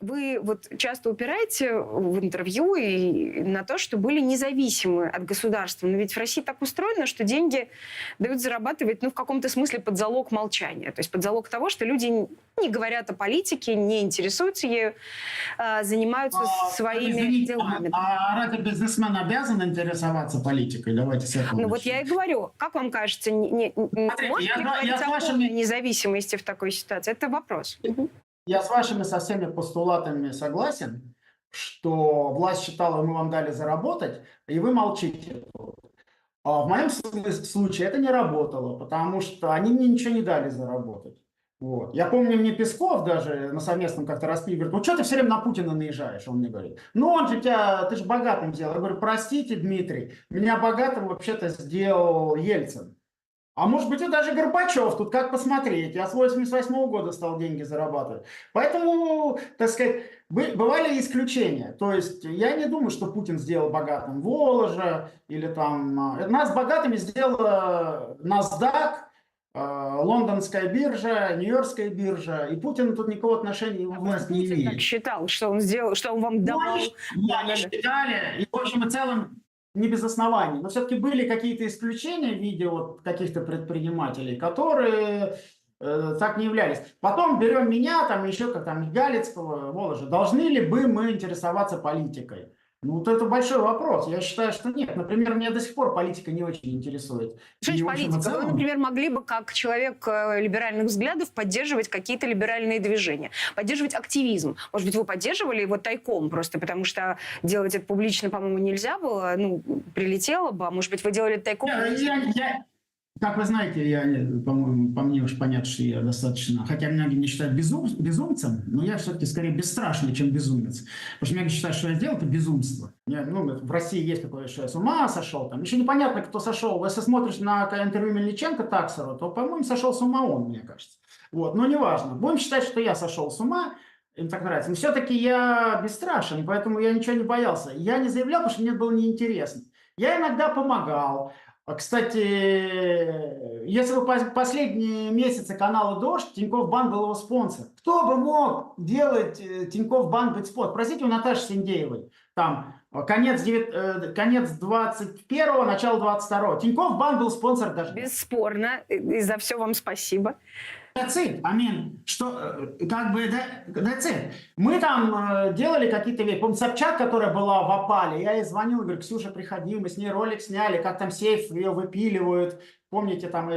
Вы вот часто упираете в интервью и на то, что были независимы от государства. Но ведь в России так устроено, что деньги дают зарабатывать, ну, в каком-то смысле под залог молчания. То есть под залог того, что люди не говорят о политике, не интересуются ею, занимаются своими Извините, делами. а разве бизнесмен обязан интересоваться политикой? Давайте с этого Ну вот я и говорю, как вам кажется, Смотрите, можно ли говорить о полной независимости в такой ситуации? Это вопрос. Я с вашими со всеми постулатами согласен, что власть считала, мы вам дали заработать, и вы молчите. А в моем случае это не работало, потому что они мне ничего не дали заработать. Вот. Я помню, мне Песков даже на совместном как-то распиле говорит: ну что ты все время на Путина наезжаешь? Он мне говорит: ну он же тебя, ты же богатым сделал. Я говорю: простите, Дмитрий, меня богатым вообще-то сделал Ельцин. А может быть, и даже Горбачев, тут как посмотреть. Я с 88 года стал деньги зарабатывать. Поэтому, так сказать, бывали исключения. То есть я не думаю, что Путин сделал богатым Воложа или там... Нас богатыми сделала NASDAQ, лондонская биржа, нью-йоркская биржа. И Путин тут никакого отношения в власть не Путин имеет. так считал, что он сделал, что он вам давал. Они считали, и в общем и целом не без оснований. Но все-таки были какие-то исключения в виде вот каких-то предпринимателей, которые так не являлись. Потом берем меня, там еще как там Галицкого, Воложа. Должны ли бы мы интересоваться политикой? Ну, вот это большой вопрос. Я считаю, что нет. Например, меня до сих пор политика не очень интересует. Что значит политика? Вы, например, могли бы, как человек либеральных взглядов, поддерживать какие-то либеральные движения, поддерживать активизм. Может быть, вы поддерживали его тайком просто, потому что делать это публично, по-моему, нельзя было, ну, прилетело бы, а может быть, вы делали это тайком? Как вы знаете, я, по-моему, по мне уж понятно, что я достаточно, хотя многие меня считают безумцем, но я все-таки скорее бесстрашный, чем безумец. Потому что многие считают, что я сделал, это безумство. В России есть такое, что я с ума сошел. Там еще непонятно, кто сошел. Если смотришь на интервью Мельниченко Таксеру, то, по-моему, сошел с ума он, мне кажется. Вот, но неважно. Будем считать, что я сошел с ума. Им так нравится. Но все-таки я бесстрашен, поэтому я ничего не боялся. Я не заявлял, потому что мне было неинтересно. Я иногда помогал. Кстати, если вы последние месяцы канала «Дождь», Тинькофф Банк был его спонсор. Кто бы мог делать Тинькофф Банк быть спонсором? Спросите у Наташи Синдеевой. Там конец 21-го, начало 22-го. Тинькофф Банк был спонсор «Дождя». Бесспорно. И за все вам спасибо. That's it. I mean, что, как бы, that's it. Мы там делали какие-то вещи. Помню, Собчак, которая была в опале, я ей звонил, говорю: Ксюша, приходи, мы с ней ролик сняли, как там сейф ее выпиливают. Помните, там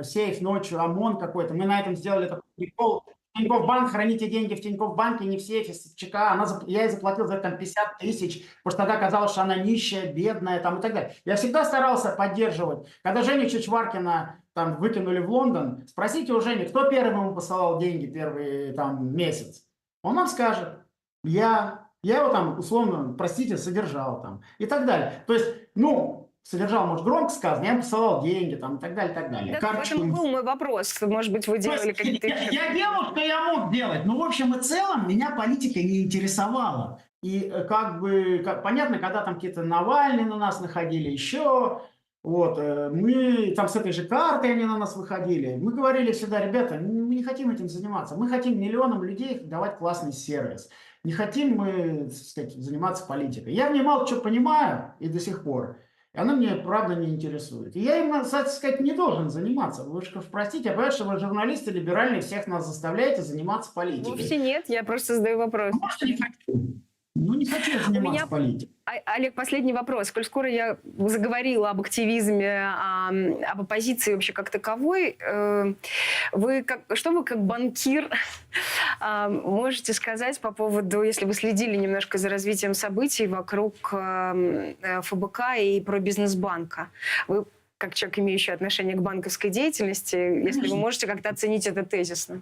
сейф ночью, ОМОН какой-то. Мы на этом сделали такой прикол. Тинькофф Банк, храните деньги в Тинькофф Банке, не в сейфе Собчака. Я ей заплатил за это там 50 тысяч, потому что тогда казалось, что она нищая, бедная там, и так далее. Я всегда старался поддерживать. Когда Женю Чичваркина там выкинули в Лондон, спросите у Жени, кто первым ему посылал деньги первый там месяц. Он вам скажет: я его там условно, простите, содержал там и так далее. То есть, ну, содержал, может, громко сказано, я ему посылал деньги там и так далее, и так далее. Да, в этом был мой вопрос. Может быть, вы делали какие-то... Я делал, что я мог делать, но в общем и целом меня политика не интересовала. И как бы, понятно, когда там какие-то Навальные на нас находили, еще... Вот, мы там с этой же картой они на нас выходили. Мы говорили всегда: ребята, мы не хотим этим заниматься. Мы хотим миллионам людей давать классный сервис. Не хотим мы, так сказать, заниматься политикой. Я в ней мало что понимаю и до сих пор. И она мне, правда, не интересует. И я им, так сказать, не должен заниматься. Вы же простите, я понимаю, что вы, журналисты либеральные, всех нас заставляете заниматься политикой. Вовсе нет, я просто задаю вопрос. Может, не хочу. Ну, не хочу я заниматься политикой. Олег, последний вопрос. Коль скоро я заговорила об активизме, об оппозиции вообще как таковой, что вы как банкир можете сказать по поводу, если вы следили немножко за развитием событий вокруг ФБК и пробизнесбанка? Вы как человек, имеющий отношение к банковской деятельности, если вы можете как-то оценить это тезисно?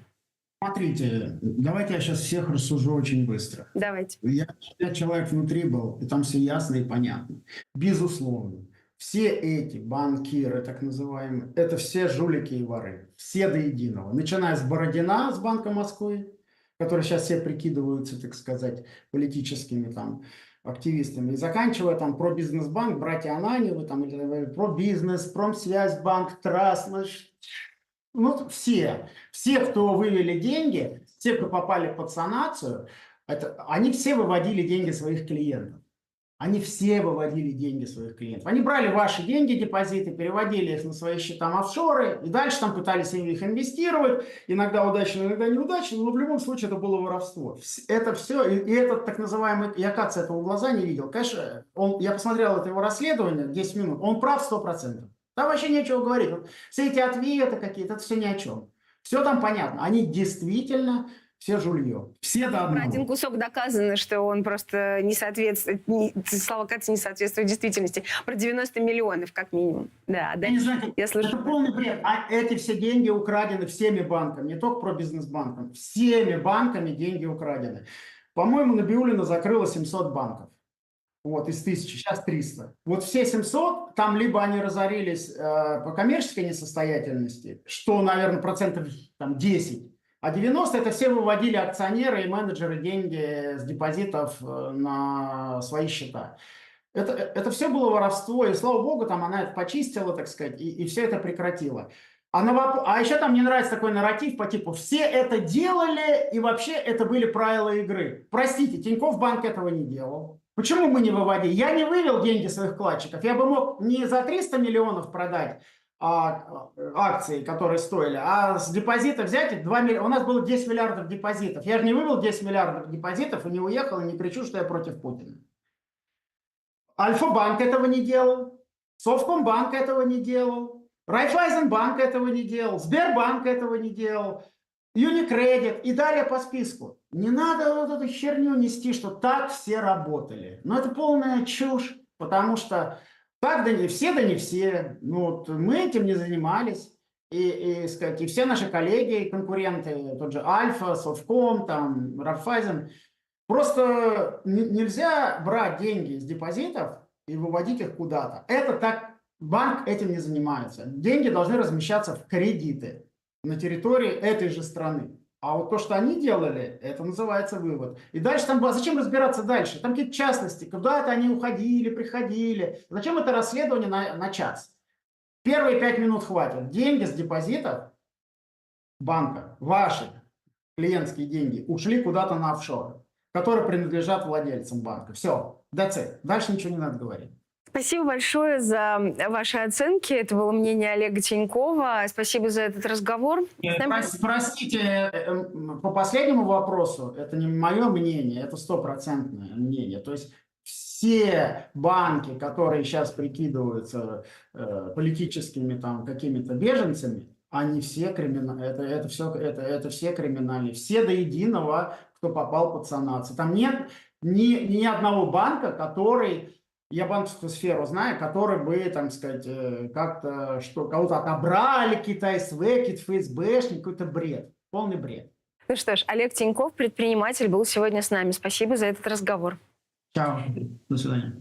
Смотрите, давайте я сейчас всех рассужу очень быстро. Давайте. Я человек внутри был, и там все ясно и понятно. Безусловно. Все эти банкиры, так называемые, это все жулики и воры. Все до единого. Начиная с Бородина, с Банка Москвы, которые сейчас все прикидываются, так сказать, политическими там активистами, и заканчивая там Пробизнесбанк, братья Ананьевы, там, или Пробизнес, Промсвязьбанк, Траст, ну, все, кто вывели деньги, все, кто попали под санацию, Они все выводили деньги своих клиентов. Они все выводили деньги своих клиентов. Они брали ваши деньги, депозиты, переводили их на свои счета в офшоры, и дальше там пытались их инвестировать, иногда удачно, иногда неудачно, но в любом случае это было воровство. Это все, и этот так называемый, я, кажется, этого в глаза не видел. Конечно, я посмотрел это его расследование, 10 минут, он прав 100%. Там вообще нечего говорить. Вот все эти ответы какие-то, это все ни о чем. Все там понятно. Они действительно все жулье. Все до Про одного. один кусок доказано, что он просто не соответствует, слова Каца не соответствует действительности. Про 90 миллионов, как минимум. Да, да. Я не знаю, Я слышу. это полный бред. А эти все деньги украдены всеми банками, не только про бизнес-банком. Всеми банками деньги украдены. По-моему, Набиуллина закрыла 700 банков. Вот, из 1000, сейчас 300. Вот все 700, там либо они разорились по коммерческой несостоятельности, что, наверное, процентов там, 10, а 90 это все выводили акционеры и менеджеры деньги с депозитов на свои счета. Это все было воровство, и слава богу, там она это почистила, так сказать, и все это прекратила. А еще там мне нравится такой нарратив по типу «все это делали, и вообще это были правила игры». Простите, Тинькофф банк этого не делал. Почему мы не выводили? Я не вывел деньги своих вкладчиков. Я бы мог не за 300 миллионов продать акции, которые стоили, а с депозита взять 2 миллиарда. У нас было 10 миллиардов депозитов. Я же не вывел 10 миллиардов депозитов и не уехал, и не кричу, что я против Путина. Альфа-банк этого не делал, Совкомбанк этого не делал, Райффайзенбанк этого не делал, Сбербанк этого не делал, Юникредит и далее по списку. Не надо вот эту херню нести, что так все работали. Но это полная чушь, потому что так, да не все. Ну, вот мы этим не занимались. Сказать, и все наши коллеги, конкуренты, тот же Альфа, Совком, там, Райффайзен. Просто нельзя брать деньги с депозитов и выводить их куда-то. Это так, банк этим не занимается. Деньги должны размещаться в кредиты на территории этой же страны. А вот то, что они делали, это называется вывод. И дальше там, зачем разбираться дальше? Там какие-то частности, куда-то они уходили, приходили. Зачем это расследование на час? Первые 5 минут хватит. Деньги с депозитов банка, ваши клиентские деньги, ушли куда-то на офшоры, которые принадлежат владельцам банка. Все, that's it. Дальше ничего не надо говорить. Спасибо большое за ваши оценки. Это было мнение Олега Тинькова. Спасибо за этот разговор. Простите, по последнему вопросу, это не мое мнение, это 100% мнение. То есть все банки, которые сейчас прикидываются политическими там какими-то беженцами, они все криминальные. Это все криминальные. Все до единого, кто попал под санацию. Там нет ни одного банка, который... Я банковскую сферу знаю, которые бы, там сказать, как-то, что кого-то отобрали, какие-то СВ, какие-то ФСБшники, какой-то бред, полный бред. Ну что ж, Олег Тиньков, предприниматель, был сегодня с нами. Спасибо за этот разговор. Чао, до свидания.